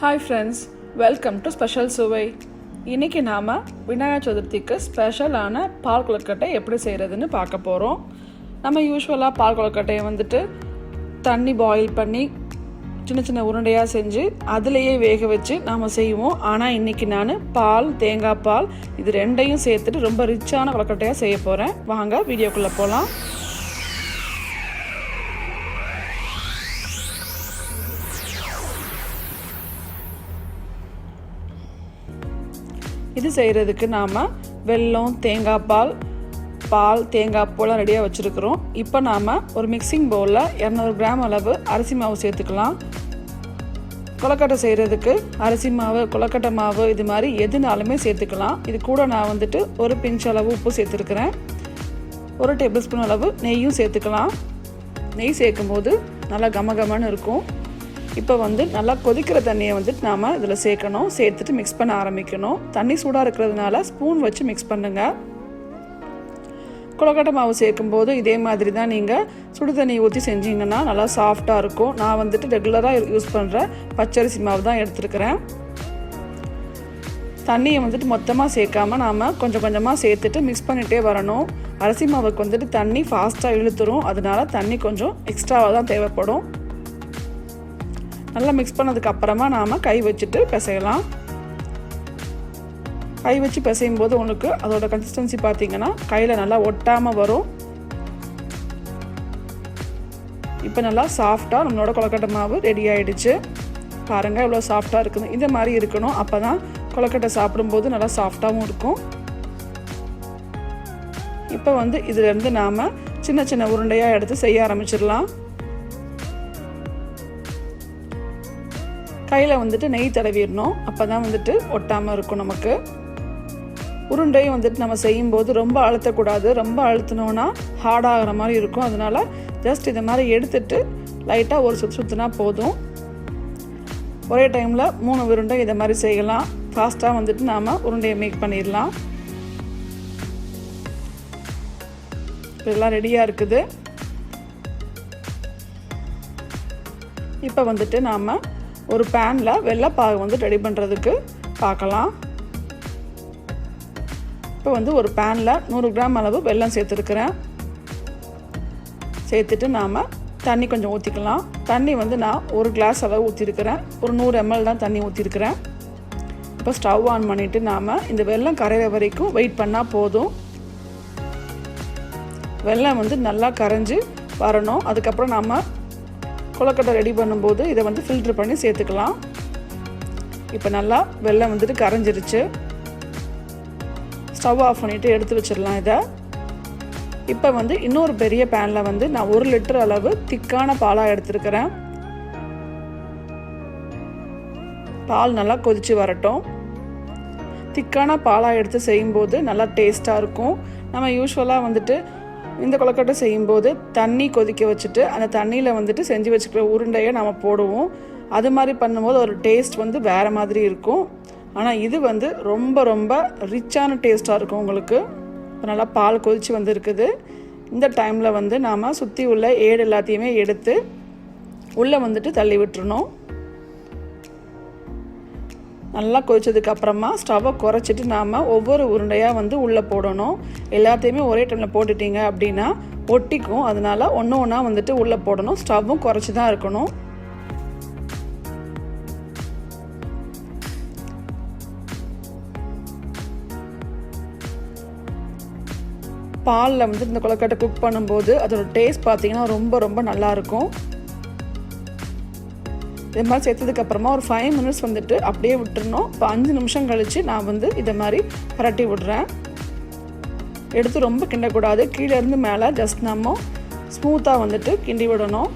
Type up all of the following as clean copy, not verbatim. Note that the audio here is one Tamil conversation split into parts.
Hi friends, welcome to Special Suvai. இன்னைக்கு நாம விநாயகர் சதுர்த்திக்கு ஸ்பெஷலான பால் கொழுக்கட்டை எப்படி செய்யறதுன்னு பார்க்க போறோம். நம்ம யூசுவலா பால் கொழுக்கட்டையை வந்துட்டு தண்ணி பாயில் பண்ணி சின்ன சின்ன உருண்டையா செஞ்சு அதிலேயே வேக வச்சு நாம செய்வோம். ஆனா இன்னைக்கு நான் பால், தேங்காய் பால் இது ரெண்டையும் சேர்த்துட்டு ரொம்ப ரிச்சான கொழுக்கட்டையா செய்ய போறேன். வாங்க வீடியோக்குள்ள போலாம். இது செய்கிறதுக்கு நாம் வெல்லம், தேங்காய் பால், தேங்காய் பூலாம் ரெடியாக வச்சுருக்கிறோம். இப்போ நாம் ஒரு மிக்சிங் பவுலில் 200 கிராம் அளவு அரிசி மாவு சேர்த்துக்கலாம். கொழுக்கட்டை செய்கிறதுக்கு அரிசி மாவு, கொழுக்கட்டை மாவு இது மாதிரி எதுனாலுமே சேர்த்துக்கலாம். இது கூட நான் வந்துட்டு ஒரு பிஞ்ச் அளவு உப்பு சேர்த்துருக்குறேன். 1 டேபிள் ஸ்பூன் அளவு நெய்யும் சேர்த்துக்கலாம். நெய் சேர்க்கும் போது நல்லா கமகமன்னு இருக்கும். இப்போ நல்லா கொதிக்கிற தண்ணியை வந்துட்டு நாம் இதில் சேர்க்கணும். சேர்த்துட்டு மிக்ஸ் பண்ண ஆரம்பிக்கணும். தண்ணி சூடாக இருக்கிறதுனால ஸ்பூன் வச்சு மிக்ஸ் பண்ணுங்கள். கொழுக்கட்டை மாவு சேர்க்கும்போது இதே மாதிரி தான் நீங்கள் சுடு தண்ணி ஊற்றி செஞ்சிங்கன்னா நல்லா சாஃப்டாக இருக்கும். நான் வந்துட்டு ரெகுலராக யூஸ் பண்ணுற பச்சரிசி மாவு தான் எடுத்துருக்கிறேன். தண்ணியை வந்துட்டு மொத்தமாக சேர்க்காமல் நாம் கொஞ்சம் கொஞ்சமாக சேர்த்துட்டு மிக்ஸ் பண்ணிகிட்டே வரணும். அரிசி மாவுக்கு வந்துட்டு தண்ணி ஃபாஸ்ட்டாக இழுத்துரும். அதனால தண்ணி கொஞ்சம் எக்ஸ்ட்ராவாக தான் தேவைப்படும். நல்லா மிக்ஸ் பண்ணதுக்கு அப்புறமா நாம் கை வச்சுட்டு பிசையலாம். கை வச்சு பிசையும் போது உங்களுக்கு அதோட கன்சிஸ்டன்சி பார்த்தீங்கன்னா கையில் நல்லா ஒட்டாமல் வரும். இப்போ நல்லா சாஃப்டாக நம்மளோட கொழுக்கட்டை மாவு ரெடி ஆகிடுச்சு. பாருங்கள் எவ்வளோ சாஃப்டாக இருக்குது. இந்த மாதிரி இருக்கணும். அப்போ தான் கொழுக்கட்டை சாப்பிடும்போது நல்லா சாஃப்டாகவும் இருக்கும். இப்போ இதிலேருந்து நாம் சின்ன சின்ன உருண்டையாக எடுத்து செய்ய ஆரம்பிச்சிடலாம். கையில் நெய் தடவிடணும். அப்போ தான் ஒட்டாமல் இருக்கும் நமக்கு. உருண்டையும் நம்ம செய்யும்போது ரொம்ப அழுத்தக்கூடாது. ரொம்ப அழுத்தினோன்னா ஹார்டாகிற மாதிரி இருக்கும். அதனால் ஜஸ்ட் இதை மாதிரி எடுத்துட்டு லைட்டாக ஒரு சுற்றுனா போதும். ஒரே டைமில் 3 உருண்டை இதை மாதிரி செய்யலாம். ஃபாஸ்ட்டாக நாம் உருண்டையை மேக் பண்ணிடலாம். இதெல்லாம் ரெடியாக இருக்குது. இப்போ நாம் ஒரு பேனில் வெள்ளைப்பாகு ரெடி பண்ணுறதுக்கு பார்க்கலாம். இப்போ ஒரு பேனில் 100 கிராம் அளவு வெல்லம் சேர்த்துருக்குறேன். சேர்த்துட்டு நாம் தண்ணி கொஞ்சம் ஊற்றிக்கலாம். தண்ணி நான் 1 கிளாஸ் அளவு ஊற்றிருக்கிறேன். ஒரு 100 ml தான் தண்ணி ஊற்றிருக்கிறேன். இப்போ ஸ்டவ் ஆன் பண்ணிவிட்டு நாம் இந்த வெல்லம் கரையிற வரைக்கும் வெயிட் பண்ணால் போதும். வெல்லம் நல்லா கரைஞ்சி வரணும். அதுக்கப்புறம் நாம் கொழுக்கட்டை ரெடி பண்ணும்போது இதை ஃபில்ட்ரு பண்ணி சேர்த்துக்கலாம். இப்போ நல்லா வெல்லம் கரைஞ்சிருச்சு. ஸ்டவ் ஆஃப் பண்ணிவிட்டு எடுத்து வச்சிடலாம் இதை. இப்போ இன்னொரு பெரிய பேனில் நான் 1 லிட்டர் அளவு திக்கான பாலாக எடுத்துருக்கிறேன். பால் நல்லா கொதித்து வரட்டும். திக்கான பாலாக எடுத்து செய்யும்போது நல்லா டேஸ்ட்டாக இருக்கும். நம்ம யூஸ்வலாக இந்த கொழுக்கட்டை செய்யும்போது தண்ணி கொதிக்க வச்சுட்டு அந்த தண்ணியில் செஞ்சு வச்சுக்கிற உருண்டையை நம்ம போடுவோம். அது மாதிரி பண்ணும்போது ஒரு டேஸ்ட் வேறு மாதிரி இருக்கும். ஆனால் இது ரொம்ப ரொம்ப ரிச்சான டேஸ்ட்டாக இருக்கும் உங்களுக்கு. நல்லா பால் கொதித்து இருக்குது. இந்த டைமில் நாம் சுற்றி உள்ள ஏடு எல்லாத்தையுமே எடுத்து உள்ளே தள்ளி விட்டுறணும். நல்லா கொதிச்சதுக்கு அப்புறமா ஸ்டவ்வை குறைச்சிட்டு நாம் ஒவ்வொரு உருண்டையாக உள்ளே போடணும். எல்லாத்தையுமே ஒரே டைமில் போட்டுட்டிங்க அப்படின்னா ஒட்டிக்கும். அதனால் ஒன்று ஒன்றா உள்ளே போடணும். ஸ்டவ்வும் குறைச்சி தான் இருக்கணும். பாலில் இந்த கொழுக்கட்டை குக் பண்ணும்போது அதோட டேஸ்ட் பார்த்தீங்கன்னா ரொம்ப ரொம்ப நல்லாயிருக்கும். இது மாதிரி சேர்த்ததுக்கப்புறமா ஒரு 5 மினிட்ஸ் அப்படியே விட்டுறணும். இப்போ 5 நிமிஷம் கழித்து நான் இதை மாதிரி பரட்டி விடுறேன். எடுத்து ரொம்ப கிண்டக்கூடாது. கீழேருந்து மேலே ஜஸ்ட் நம்ம ஸ்மூத்தாக கிண்டி விடணும்.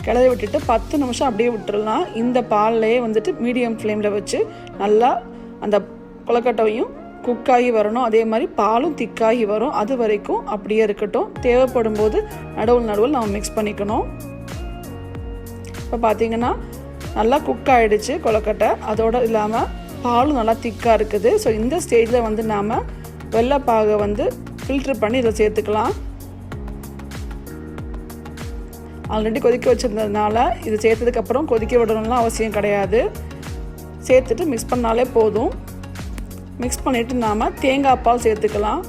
கிளறி விட்டுட்டு 10 நிமிஷம் அப்படியே விட்டுடலாம். இந்த பால்லையே மீடியம் ஃப்ளேமில் வச்சு நல்லா அந்த கொழுக்கட்டையும் குக்காகி வரணும். அதே மாதிரி பாலும் திக்காகி வரும். அது வரைக்கும் அப்படியே இருக்கட்டும். தேவைப்படும் போது நடுவில் நம்ம மிக்ஸ் பண்ணிக்கணும். இப்போ பார்த்தீங்கன்னா நல்லா குக் ஆகிடுச்சு கொழுக்கட்டை. அதோடு இல்லாமல் பாலும் நல்லா திக்காக இருக்குது. ஸோ இந்த ஸ்டேஜில் நாம் வெள்ளைப்பாகை ஃபில்ட்ரு பண்ணி இதை சேர்த்துக்கலாம். ஆல்ரெடி கொதிக்க வச்சுருந்ததுனால இது சேர்த்ததுக்கப்புறம் கொதிக்க விடணும்லாம் அவசியம் கிடையாது. சேர்த்துட்டு மிக்ஸ் பண்ணாலே போதும். மிக்ஸ் பண்ணிவிட்டு நாம் தேங்காய் பால் சேர்த்துக்கலாம்.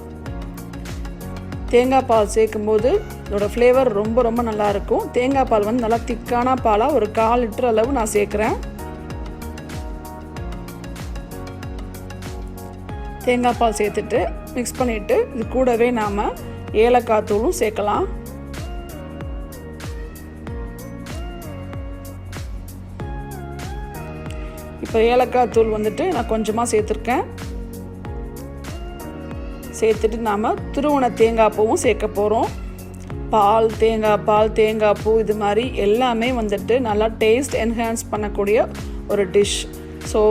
தேங்காய் பால் சேர்க்கும்போது இதோட ஃப்ளேவர் ரொம்ப ரொம்ப நல்லாயிருக்கும். தேங்காய் பால் வந்து நல்லா திக்கான பாலாக ஒரு 1/4 லிட்டர் அளவு நான் சேர்க்குறேன். தேங்காய் பால் சேர்த்துட்டு மிக்ஸ் பண்ணிவிட்டு இது கூடவே நாம் ஏலக்காய் தூளும் சேர்க்கலாம். இப்போ ஏலக்காய் தூள் வந்துட்டு நான் கொஞ்சமாக சேர்த்துருக்கேன். சேர்த்துட்டு நாம் துருவன தேங்காய் பூவும் சேர்க்க போகிறோம். பால், தேங்காய் பூ இது மாதிரி எல்லாமே வந்துட்டு நல்லா டேஸ்ட் என்ஹான்ஸ் பண்ணக்கூடிய ஒரு டிஷ். ஸோ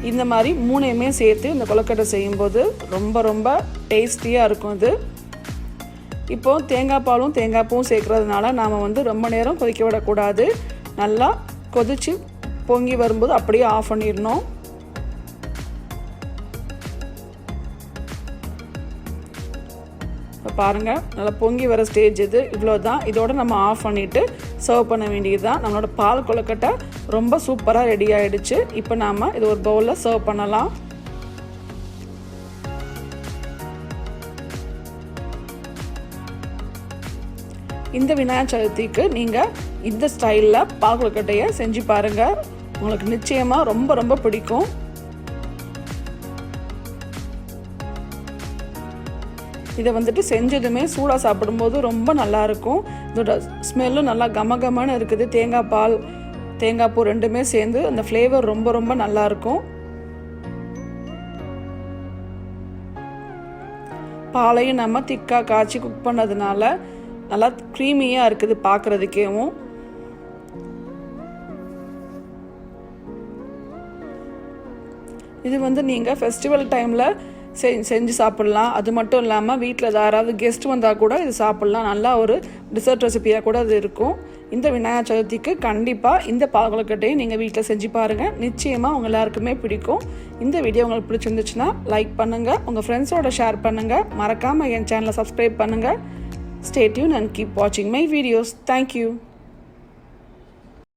இந்த மாதிரி 3யுமே சேர்த்து இந்த கொழுக்கட்டை செய்யும்போது ரொம்ப ரொம்ப டேஸ்டியாக இருக்கும். இது இப்போது தேங்காய் பாலும் தேங்காய் பூவும் சேர்க்குறதுனால நாம் வந்து ரொம்ப நேரம் கொதிக்க விடக்கூடாது. நல்லா கொதித்து பொங்கி வரும்போது அப்படியே ஆஃப் பண்ணிடணும். இப்போ பாருங்கள், நல்லா பொங்கி வர ஸ்டேஜ் இது. இவ்வளோ தான். இதோடு நம்ம ஆஃப் பண்ணிவிட்டு சர்வ் பண்ண வேண்டியது தான். நம்மளோட பால் கொழுக்கட்டை ரொம்ப சூப்பராக ரெடி ஆகிடுச்சு. இப்போ நாம் இது ஒரு பவுலில் சர்வ் பண்ணலாம். இந்த விநாயகர் சதுர்த்திக்கு நீங்கள் இந்த ஸ்டைலில் பால் கொழுக்கட்டையை செஞ்சு பாருங்கள். உங்களுக்கு நிச்சயமாக ரொம்ப ரொம்ப பிடிக்கும். இதை வந்துட்டு செஞ்சதுமே சூடாக சாப்பிடும்போது ரொம்ப நல்லாயிருக்கும். இதோட ஸ்மெல்லும் நல்லா கமகமான இருக்குது. தேங்காய் பால், தேங்காய் பூ ரெண்டுமே சேர்ந்து அந்த ஃப்ளேவர் ரொம்ப ரொம்ப நல்லாயிருக்கும். பாலையும் நம்ம திக்காக காய்ச்சி குக் பண்ணதுனால நல்லா க்ரீமியாக இருக்குது பார்க்குறதுக்கேவும். இது வந்து நீங்கள் ஃபெஸ்டிவல் டைமில் செஞ்சு சாப்பிட்லாம். அது மட்டும் இல்லாமல் வீட்டில் யாராவது கெஸ்ட் வந்தால் கூட இது சாப்பிட்லாம். நல்லா ஒரு டிசர்ட் ரெசிபியாக கூட அது இருக்கும். இந்த விநாயகர் சதுர்த்திக்கு கண்டிப்பாக இந்த பால் கொழுக்கட்டையை நீங்கள் வீட்டில் செஞ்சு பாருங்கள். நிச்சயமாக உங்கள் எல்லாருக்குமே பிடிக்கும். இந்த வீடியோ உங்களுக்கு பிடிச்சிருந்துச்சுன்னா லைக் பண்ணுங்கள், உங்கள் ஃப்ரெண்ட்ஸோட ஷேர் பண்ணுங்கள், மறக்காமல் என் சேனலை சப்ஸ்கிரைப் பண்ணுங்கள். Stay tuned and keep watching my videos. Thank you.